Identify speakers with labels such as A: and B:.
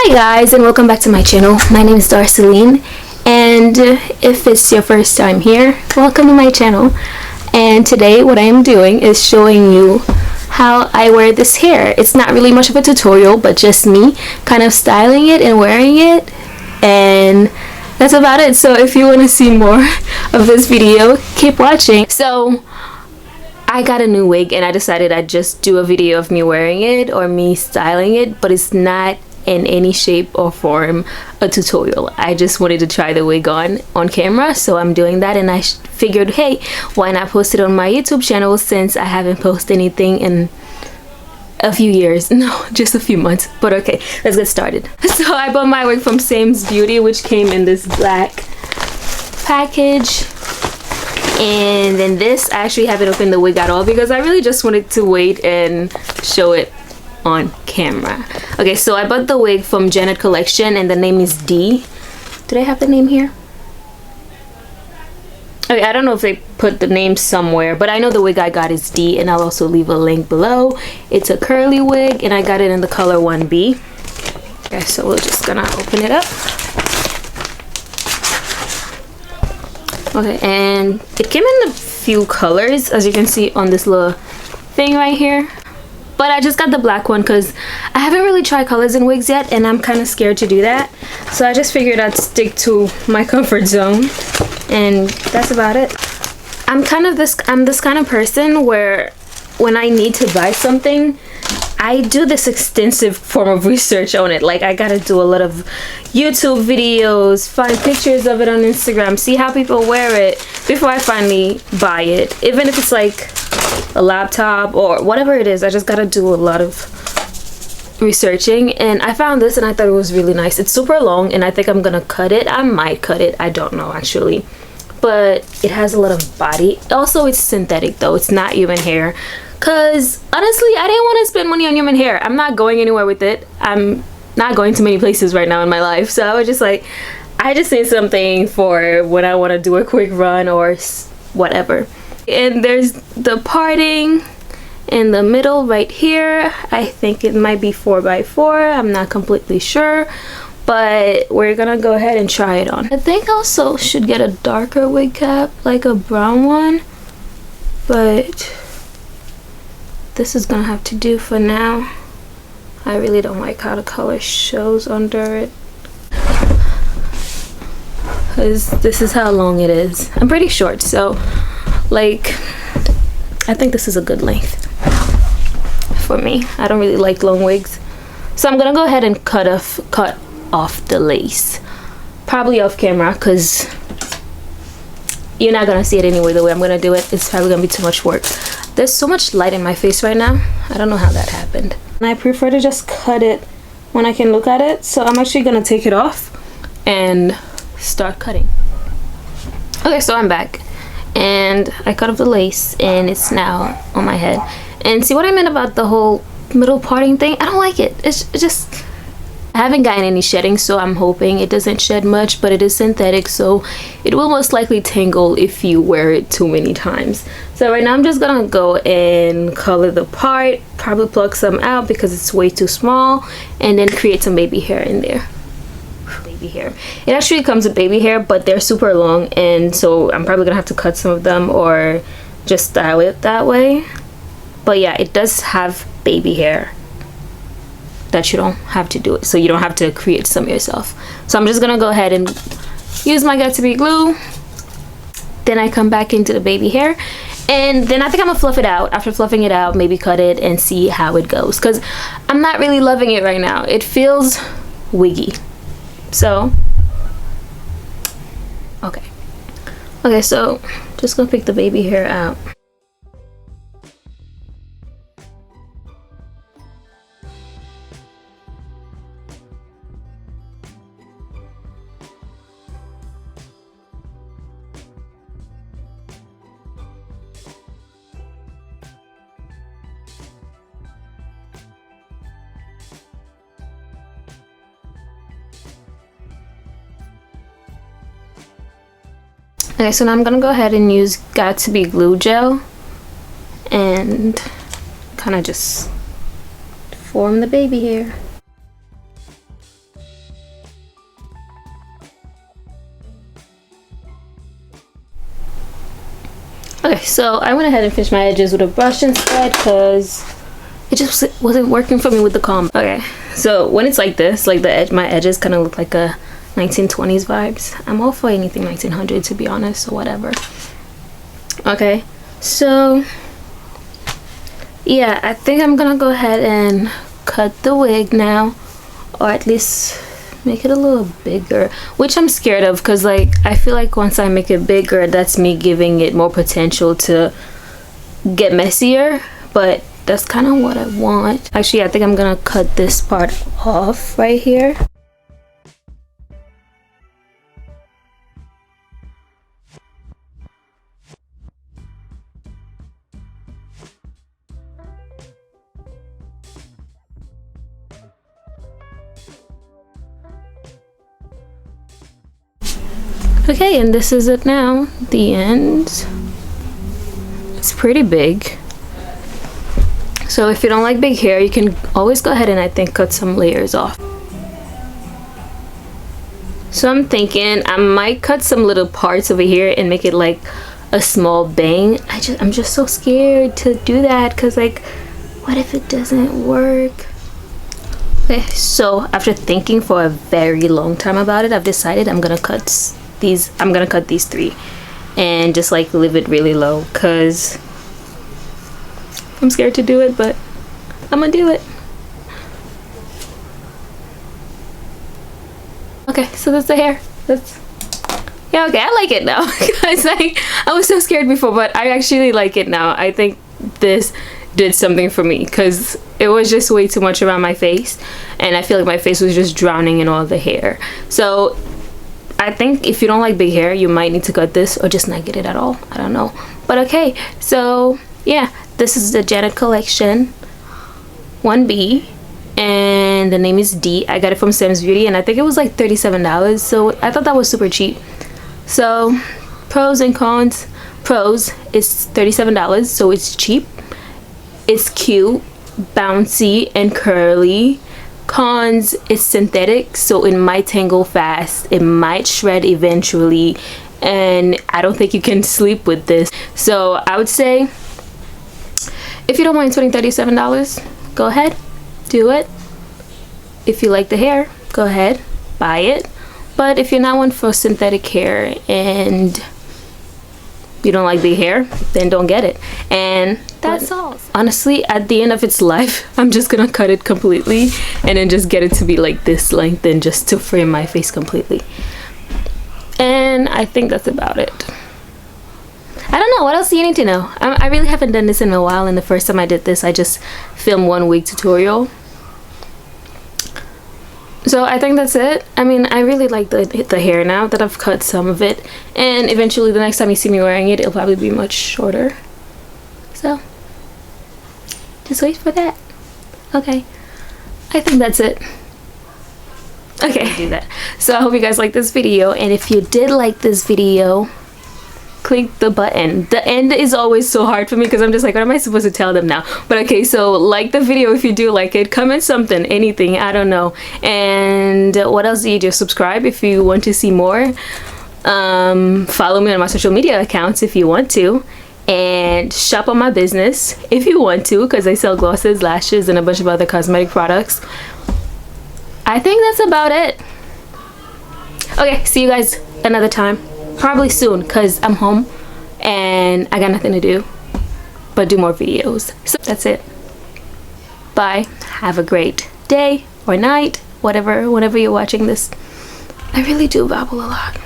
A: Hi guys, and welcome back to my channel. My name is Darceline, and if it's your first time here, welcome to my channel. And today what I am doing is showing you how I wear this hair. It's not really much of a tutorial, but just me kind of styling it and wearing it, and that's about it. So if you want to see more of this video, keep watching. So I got a new wig and I decided I'd just do a video of me wearing it or me styling it, but it's not in any shape or form a tutorial. I just wanted to try the wig on camera, so I'm doing that. And I figured, hey, why not post it on my YouTube channel, since I haven't posted anything in a few years. No, just a few months. But okay, let's get started. So I bought my wig from Sam's Beauty, which came in this black package. And then this, I actually haven't opened the wig at all because I really just wanted to wait and show it on camera. Okay, so I bought the wig from Janet Collection and the name is D. Did I have the name here? Okay, I don't know if they put the name somewhere, but I know the wig I got is D, and I'll also leave a link below. It's a curly wig and I got it in the color 1B. Okay, so we're just gonna open it up. Okay, and it came in a few colors, as you can see on this little thing right here. But I just got the black one because I haven't really tried colors in wigs yet, and I'm kind of scared to do that. So I just figured I'd stick to my comfort zone, and that's about it. I'm this kind of person where when I need to buy something, I do this extensive form of research on it. Like, I gotta do a lot of YouTube videos, find pictures of it on Instagram, see how people wear it before I finally buy it. Even if it's like a laptop or whatever it is, I just gotta do a lot of researching. And I found this and I thought it was really nice. It's super long and I think I'm gonna cut it. I might cut it, I don't know actually. But it has a lot of body. Also, it's synthetic though, it's not human hair. Cause honestly, I didn't want to spend money on human hair. I'm not going anywhere with it. I'm not going to many places right now in my life. So I was just like, I just need something for when I want to do a quick run or whatever. And there's the parting in the middle right here. I think it might be 4x4. I'm not completely sure, but we're gonna go ahead and try it on. I think also should get a darker wig cap, like a brown one, but this is gonna have to do for now. I really don't like how the color shows under it, because this is how long it is. I'm pretty short, so like I think this is a good length for me. I don't really like long wigs, so I'm gonna go ahead and cut off the lace, probably off camera, because you're not gonna see it anyway the way I'm gonna do it. It's probably gonna be too much work. There's so much light in my face right now. I don't know how that happened. And I prefer to just cut it when I can look at it. So I'm actually gonna take it off and start cutting. Okay, so I'm back. And I cut off the lace and it's now on my head. And see what I meant about the whole middle parting thing? I don't like it. It's just, I haven't gotten any shedding, so I'm hoping it doesn't shed much, but it is synthetic, so it will most likely tangle if you wear it too many times. So right now I'm just gonna go and color the part, probably pluck some out because it's way too small, and then create some baby hair in there. Baby hair. It actually comes with baby hair, but they're super long, and so I'm probably gonna have to cut some of them or just style it that way. But yeah, it does have baby hair that you don't have to do it, so you don't have to create some yourself. So I'm just gonna go ahead and use my Got2b glue. Then I come back into the baby hair, and then I think I'm gonna fluff it out. After fluffing it out, maybe cut it and see how it goes, because I'm not really loving it right now. It feels wiggy. So okay, so just gonna pick the baby hair out. Okay, so now I'm gonna go ahead and use Got2b glue gel and kind of just form the baby hair. Okay, so I went ahead and finished my edges with a brush instead because it just wasn't working for me with the comb. Okay, so when it's like this, like my edges kind of look like a 1920s vibes. I'm all for anything 1900 to be honest, or whatever. Okay, so yeah, I think I'm gonna go ahead and cut the wig now, or at least make it a little bigger, which I'm scared of because like I feel like once I make it bigger, that's me giving it more potential to get messier, but that's kind of what I want. Actually, I think I'm gonna cut this part off right here. Okay, and this is it now, the end. It's pretty big. So if you don't like big hair, you can always go ahead and I think cut some layers off. So I'm thinking I might cut some little parts over here and make it like a small bang. I'm just so scared to do that because like, what if it doesn't work? Okay, so after thinking for a very long time about it, I've decided I'm gonna cut these 3 and just like leave it really low because I'm scared to do it, but I'm gonna do it. Okay, so that's the hair. Yeah, okay, I like it now. It's like I was so scared before, but I actually like it now. I think this did something for me because it was just way too much around my face and I feel like my face was just drowning in all the hair. So I think if you don't like big hair, you might need to cut this or just not get it at all. I don't know. But okay, so yeah, this is the Janet collection 1B and the name is D. I got it from Sam's Beauty and I think it was like $37, so I thought that was super cheap. So pros and cons. Pros, it's $37, so it's cheap, it's cute, bouncy and curly. Cons, it's synthetic, so it might tangle fast, it might shred eventually, and I don't think you can sleep with this. So I would say if you don't mind spending $37, go ahead, do it. If you like the hair, go ahead, buy it. But if you're not one for synthetic hair and you don't like big hair, then don't get it. And that's all. Honestly, at the end of its life, I'm just gonna cut it completely and then just get it to be like this length and just to frame my face completely. And I think that's about it. I don't know, what else do you need to know? I really haven't done this in a while, and the first time I did this, I just filmed one wig tutorial. So I think that's it. I mean, I really like the hair now that I've cut some of it, and eventually the next time you see me wearing it, it'll probably be much shorter. So just wait for that. Okay, I think that's it. Okay, do that. So I hope you guys like this video, and if you did like this video, click the button. The end is always so hard for me because I'm just like, what am I supposed to tell them now? But okay, so like the video if you do like it, comment something, anything, I don't know. And what else do you do? Subscribe if you want to see more. Follow me on my social media accounts if you want to, and shop on my business if you want to, because I sell glosses, lashes, and a bunch of other cosmetic products. I think that's about it. Okay, see you guys another time, probably soon, because I'm home and I got nothing to do but do more videos. So that's it. Bye. Have a great day or night, whatever, whenever you're watching this. I really do babble a lot.